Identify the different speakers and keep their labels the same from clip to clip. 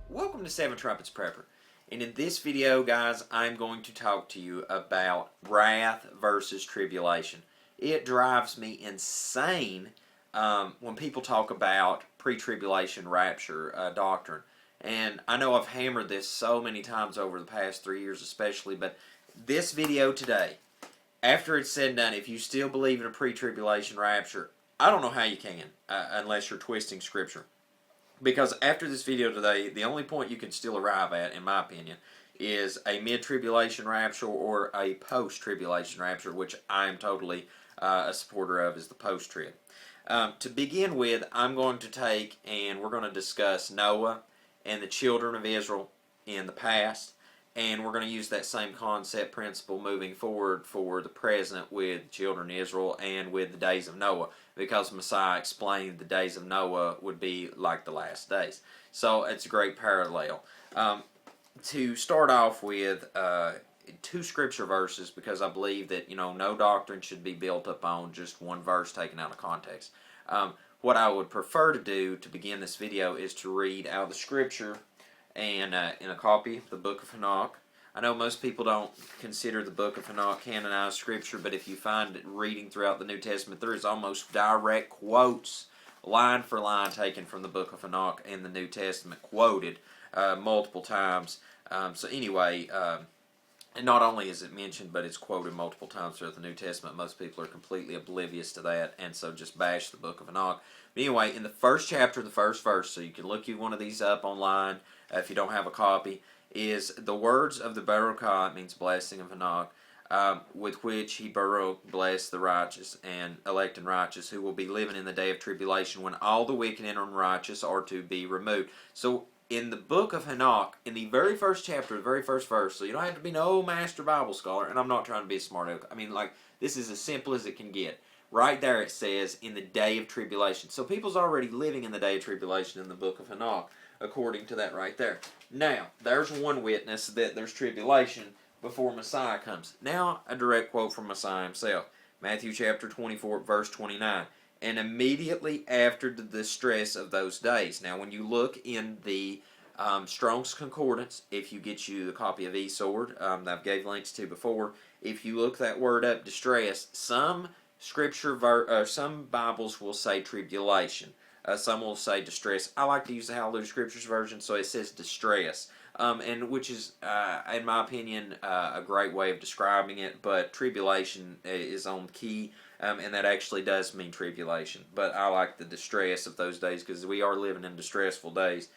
Speaker 1: Welcome to Seven Trumpets Prepper, and in this video, guys, I'm going to talk to you about wrath versus tribulation. It drives me insane when people talk about pre-tribulation rapture doctrine, and I know I've hammered this so many times over the past 3 years especially, but this video today, after it's said and done, if you still believe in a pre-tribulation rapture, I don't know how you can, unless you're twisting Scripture. Because after this video today, the only point you can still arrive at, in my opinion, is a mid-tribulation rapture or a post-tribulation rapture, which I am totally a supporter of, is the post-trib. To begin with, I'm going to take and we're going to discuss Noah and the children of Israel in the past, and we're going to use that same concept principle moving forward for the present with children of Israel and with the days of Noah, because Messiah explained the days of Noah would be like the last days. So it's a great parallel. To start off with two scripture verses, because I believe that no doctrine should be built upon just one verse taken out of context. What I would prefer to do to begin this video is to read out of the scripture and in a copy of the book of Enoch. I know most people don't consider the book of Enoch canonized scripture, but if you find it reading throughout the New Testament, there is almost direct quotes, line for line, taken from the book of Enoch in the New Testament, quoted multiple times. So anyway, and not only is it mentioned, but it's quoted multiple times throughout the New Testament. Most people are completely oblivious to that, and so just bash the book of Enoch. But anyway, in the first chapter, the first verse, so you can look one of these up online if you don't have a copy, is the words of the Barakah, it means blessing of Enoch, with which he Baruch blessed the righteous and elect and righteous, who will be living in the day of tribulation, when all the wicked and unrighteous are to be removed. So in the book of Enoch, in the very first chapter, the very first verse, so you don't have to be no master Bible scholar, and I'm not trying to be a smart aleck. I mean, like, this is as simple as it can get. Right there it says, in the day of tribulation. So people's already living in the day of tribulation in the book of Enoch, according to that right there. Now, there's one witness that there's tribulation before Messiah comes. Now, a direct quote from Messiah himself. Matthew chapter 24, verse 29. And immediately after the distress of those days. Now, when you look in the Strong's Concordance, if you get you the copy of eSword, that I've gave links to before, if you look that word up, distress, some some Bibles will say tribulation. Some will say distress. I like to use the Hallelujah Scriptures version, so it says distress, and which is, in my opinion, a great way of describing it. But tribulation is on key, and that actually does mean tribulation. But I like the distress of those days, because we are living in distressful days.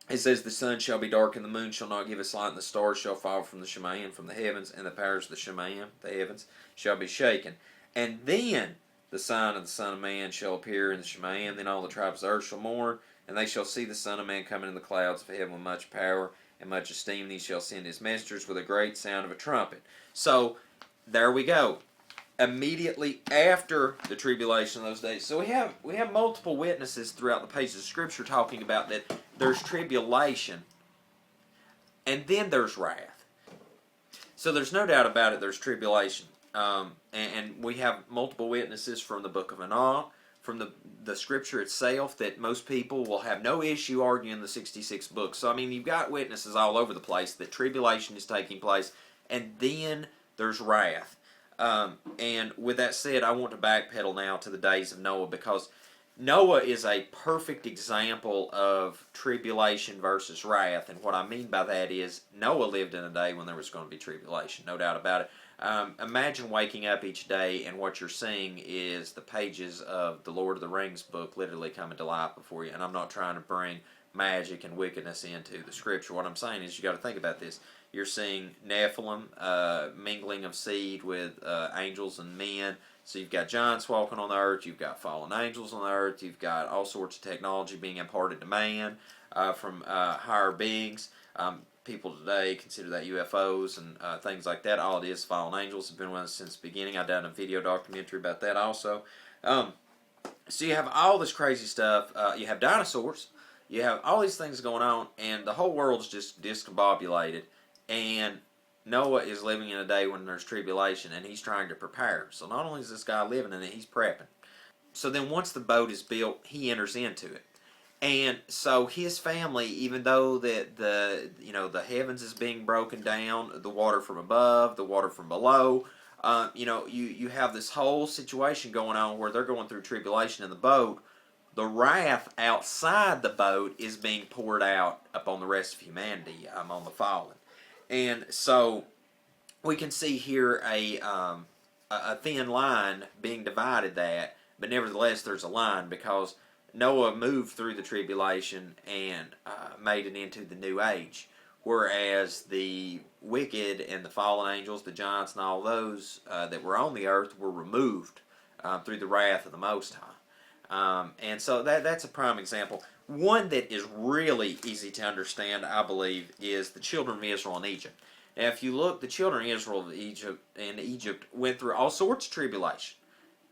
Speaker 1: It says, the sun shall be dark, and the moon shall not give its light, and the stars shall fall from the Shemayim, from the heavens, and the powers of the Shemayim, the heavens, shall be shaken. And then the sign of the Son of Man shall appear in the Shemayim, then all the tribes of the earth shall mourn, and they shall see the Son of Man coming in the clouds of heaven with much power and much esteem. He shall send his messengers with a great sound of a trumpet. So, there we go. Immediately after the tribulation of those days. So we have multiple witnesses throughout the pages of Scripture talking about that there's tribulation, and then there's wrath. So there's no doubt about it, there's tribulation. And we have multiple witnesses from the book of Enoch, from the Scripture itself, that most people will have no issue arguing the 66 books. So, I mean, you've got witnesses all over the place that tribulation is taking place, and then there's wrath. And with that said, I want to backpedal now to the days of Noah, because Noah is a perfect example of tribulation versus wrath. And what I mean by that is Noah lived in a day when there was going to be tribulation, no doubt about it. Imagine waking up each day and what you're seeing is the pages of the Lord of the Rings book literally coming to life before you. And I'm not trying to bring magic and wickedness into the scripture. What I'm saying is you got to think about this. You're seeing Nephilim, mingling of seed with angels and men. So you've got giants walking on the earth. You've got fallen angels on the earth. You've got all sorts of technology being imparted to man from higher beings. People today consider that UFOs and things like that. All it is, fallen angels have been with us since the beginning. I've done a video documentary about that also. So you have all this crazy stuff. You have dinosaurs. You have all these things going on, and the whole world's just discombobulated. And Noah is living in a day when there's tribulation, and he's trying to prepare. So not only is this guy living in it, he's prepping. So then once the boat is built, he enters into it. And so his family, even though that the heavens is being broken down, the water from above, the water from below, you have this whole situation going on where they're going through tribulation in the boat. The wrath outside the boat is being poured out upon the rest of humanity, on the fallen. And so we can see here a thin line being divided that, but nevertheless there's a line because Noah moved through the tribulation and made it into the new age, whereas the wicked and the fallen angels, the giants and all those that were on the earth were removed through the wrath of the Most High. And so that's a prime example. One that is really easy to understand, I believe, is the children of Israel in Egypt. Now, if you look, the children of Israel in Egypt went through all sorts of tribulation,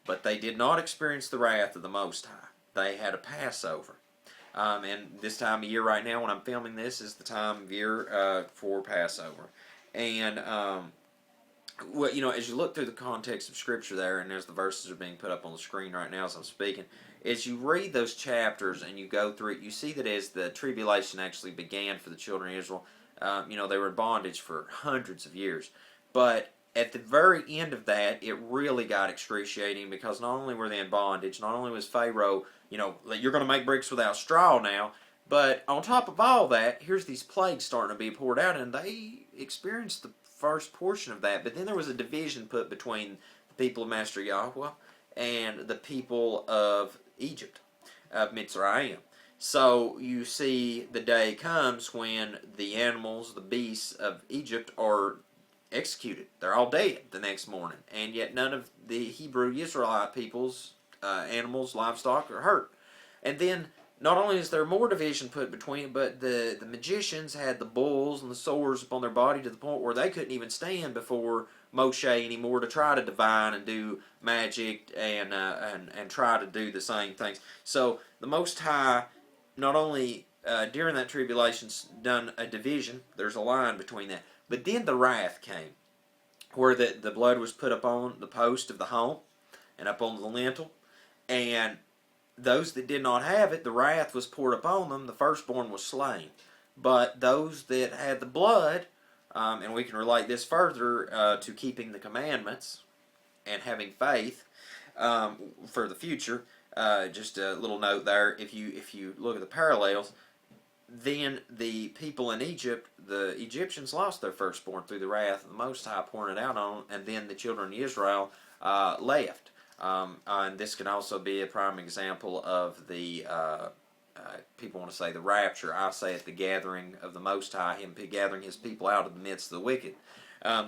Speaker 1: but they did not experience the wrath of the Most High. They had a Passover. And this time of year right now, when I'm filming this, is the time of year for Passover. And, as you look through the context of Scripture there, and as the verses are being put up on the screen right now as I'm speaking, as you read those chapters and you go through it, you see that as the tribulation actually began for the children of Israel, they were in bondage for hundreds of years. But at the very end of that, it really got excruciating because not only were they in bondage, not only was Pharaoh, you're going to make bricks without straw now, but on top of all that, here's these plagues starting to be poured out, and they experienced the first portion of that. But then there was a division put between the people of Master Yahweh and the people of Egypt, of Mitzrayim. So you see the day comes when the animals, the beasts of Egypt are executed. They're all dead the next morning. And yet none of the Hebrew Israelite people's animals, livestock are hurt. And then not only is there more division put between, but the magicians had the bulls and the sores upon their body to the point where they couldn't even stand before Moshe anymore to try to divine and do magic and try to do the same things. So the Most High, not only during that tribulation's done a division, there's a line between that, but then the wrath came, where the blood was put upon the post of the home and up on the lintel, and those that did not have it, the wrath was poured upon them. The firstborn was slain. But those that had the blood, and we can relate this further to keeping the commandments and having faith for the future. Just a little note there. If you look at the parallels, then the people in Egypt, the Egyptians lost their firstborn through the wrath of the Most High pouring it out on them, and then the children of Israel left. And this can also be a prime example of the, people want to say the rapture. I say it the gathering of the Most High, Him gathering His people out of the midst of the wicked.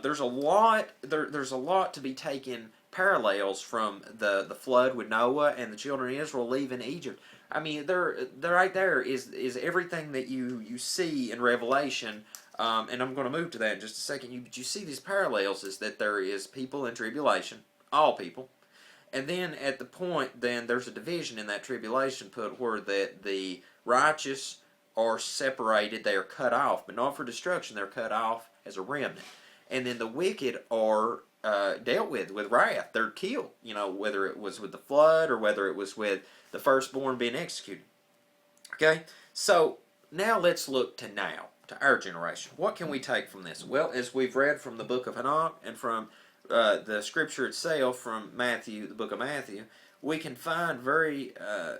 Speaker 1: There's a lot to be taken parallels from the flood with Noah and the children of Israel leaving Egypt. I mean, they're right there is everything that you see in Revelation, and I'm going to move to that in just a second. But you see these parallels is that there is people in tribulation, all people, and then at the point, then there's a division in that tribulation put where that the righteous are separated, they are cut off, but not for destruction, they're cut off as a remnant. And then the wicked are dealt with wrath. They're killed, whether it was with the flood or whether it was with the firstborn being executed. Okay, so now let's look to now, to our generation. What can we take from this? Well, as we've read from the book of Enoch and from the scripture itself from Matthew, the book of Matthew, we can find very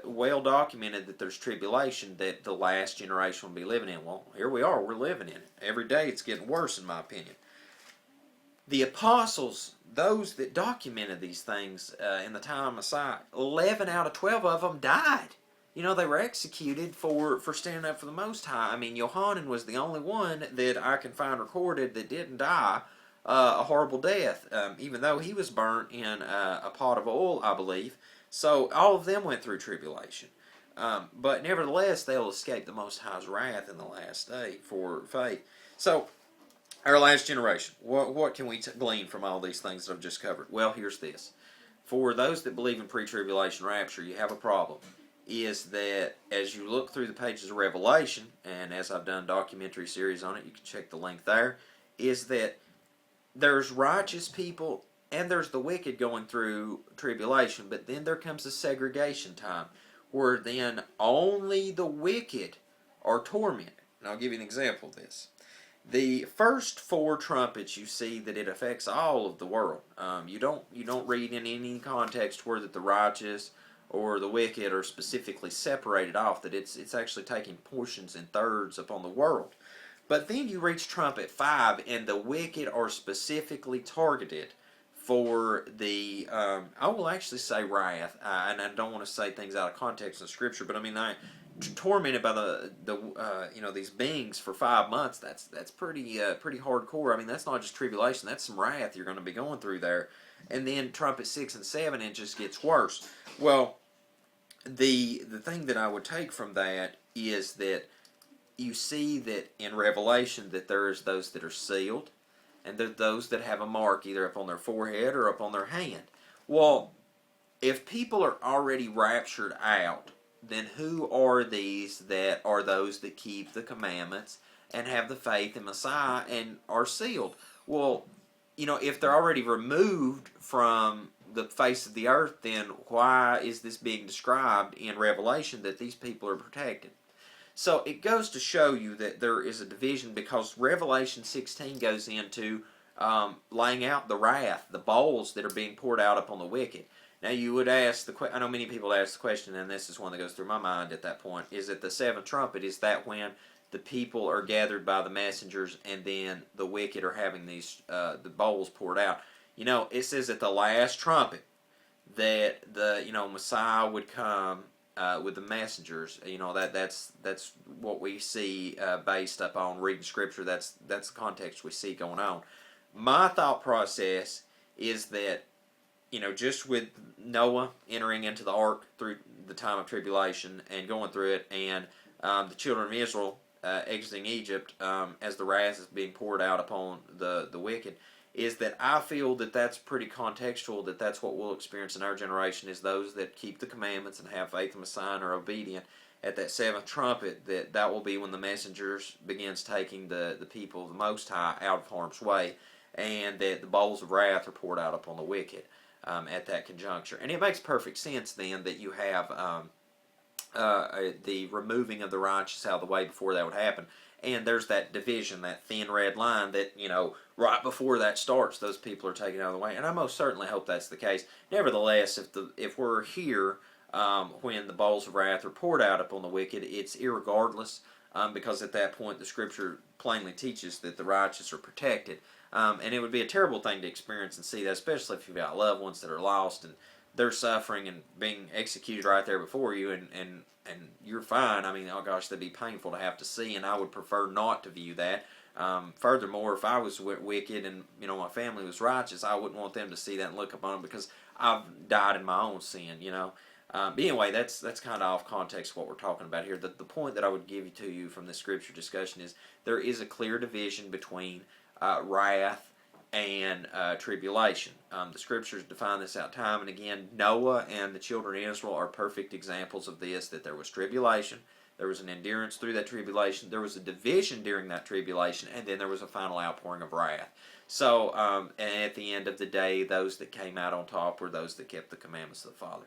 Speaker 1: well documented that there's tribulation that the last generation will be living in. Well, here we are, we're living in it. Every day it's getting worse in my opinion. The apostles, those that documented these things in the time of Messiah, 11 out of 12 of them died. You know, they were executed for standing up for the Most High. I mean, Yohanan was the only one that I can find recorded that didn't die a horrible death, even though he was burnt in a pot of oil, I believe. So all of them went through tribulation. But nevertheless, they'll escape the Most High's wrath in the last day for faith. So, our last generation, what can we glean from all these things that I've just covered? Well, here's this. For those that believe in pre-tribulation rapture, you have a problem. Is that as you look through the pages of Revelation, and as I've done a documentary series on it, you can check the link there, is that there's righteous people and there's the wicked going through tribulation, but then there comes a segregation time where then only the wicked are tormented. And I'll give you an example of this. The first four trumpets, you see that it affects all of the world. You don't read in any context where that the righteous or the wicked are specifically separated off. That it's actually taking portions and thirds upon the world. But then you reach trumpet 5, and the wicked are specifically targeted for the, I will actually say wrath, and I don't want to say things out of context in Scripture, but I mean, tormented by these beings for 5 months. That's pretty hardcore. I mean, that's not just tribulation. That's some wrath you're going to be going through there. And then trumpet 6 and 7, it just gets worse. Well, the thing that I would take from that is that you see that in Revelation that there is those that are sealed, and there are those that have a mark either up on their forehead or up on their hand. Well, if people are already raptured out, then who are these that are those that keep the commandments and have the faith in Messiah and are sealed? Well, you know, if they're already removed from the face of the earth, then why is this being described in Revelation that these people are protected? So it goes to show you that there is a division, because Revelation 16 goes into laying out the wrath, the bowls that are being poured out upon the wicked. Now you would ask I know many people ask the question, and this is one that goes through my mind at that point, is that the seventh trumpet, is that when the people are gathered by the messengers and then the wicked are having these the bowls poured out? You know, it says at the last trumpet that the Messiah would come with the messengers. You know, that's what we see based upon reading Scripture. That's the context we see going on. My thought process is that, you know, just with Noah entering into the ark through the time of tribulation and going through it, and the children of Israel exiting Egypt as the wrath is being poured out upon the wicked, is that I feel that that's pretty contextual, that that's what we'll experience in our generation, is those that keep the commandments and have faith in Messiah and are obedient. At that seventh trumpet, that will be when the messengers begins taking the people of the Most High out of harm's way, and that the bowls of wrath are poured out upon the wicked at that conjuncture. And it makes perfect sense then that you have the removing of the righteous out of the way before that would happen. And there's that division, that thin red line that, you know, right before that starts, those people are taken out of the way. And I most certainly hope that's the case. Nevertheless, if we're here when the bowls of wrath are poured out upon the wicked, it's irregardless, because at that point the Scripture plainly teaches that the righteous are protected. And it would be a terrible thing to experience and see that, especially if you've got loved ones that are lost and they're suffering and being executed right there before you, and you're fine. I mean, oh gosh, that'd be painful to have to see, and I would prefer not to view that. Furthermore, if I was wicked and, you know, my family was righteous, I wouldn't want them to see that and look upon them, because I've died in my own sin, you know. But anyway, that's kind of off context what we're talking about here. The point that I would give to you from this Scripture discussion is there is a clear division between wrath and tribulation. The Scriptures define this out time and again. Noah and the children of Israel are perfect examples of this, that there was tribulation, there was an endurance through that tribulation, there was a division during that tribulation, and then there was a final outpouring of wrath. So, and at the end of the day, those that came out on top were those that kept the commandments of the Father.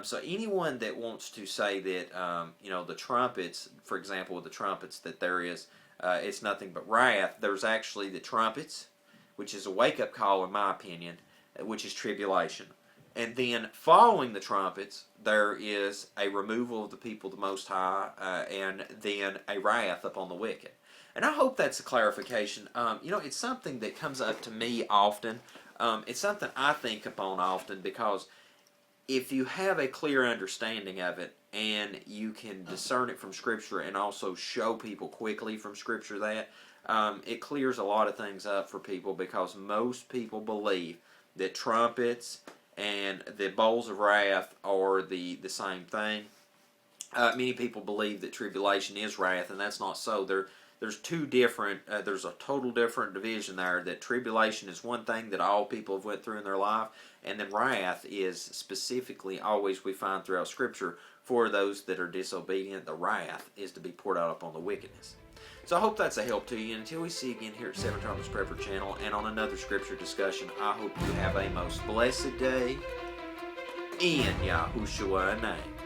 Speaker 1: So anyone that wants to say that, you know, the trumpets, for example, with the trumpets, that there is, it's nothing but wrath, there's actually the trumpets, which is a wake-up call in my opinion, which is tribulation. And then following the trumpets, there is a removal of the people of the Most High, and then a wrath upon the wicked. And I hope that's a clarification. It's something that comes up to me often. It's something I think upon often, because if you have a clear understanding of it and you can discern it from Scripture and also show people quickly from Scripture that, it clears a lot of things up for people, because most people believe that trumpets and the bowls of wrath are the same thing. Many people believe that tribulation is wrath, and that's not so. There's two different, there's a total different division there, that tribulation is one thing that all people have went through in their life, and then wrath is specifically, always we find throughout Scripture, for those that are disobedient. The wrath is to be poured out upon the wickedness. So I hope that's a help to you, and until we see you again here at Seven Trumpets Prepper channel and on another Scripture discussion, I hope you have a most blessed day in Yahushua's name.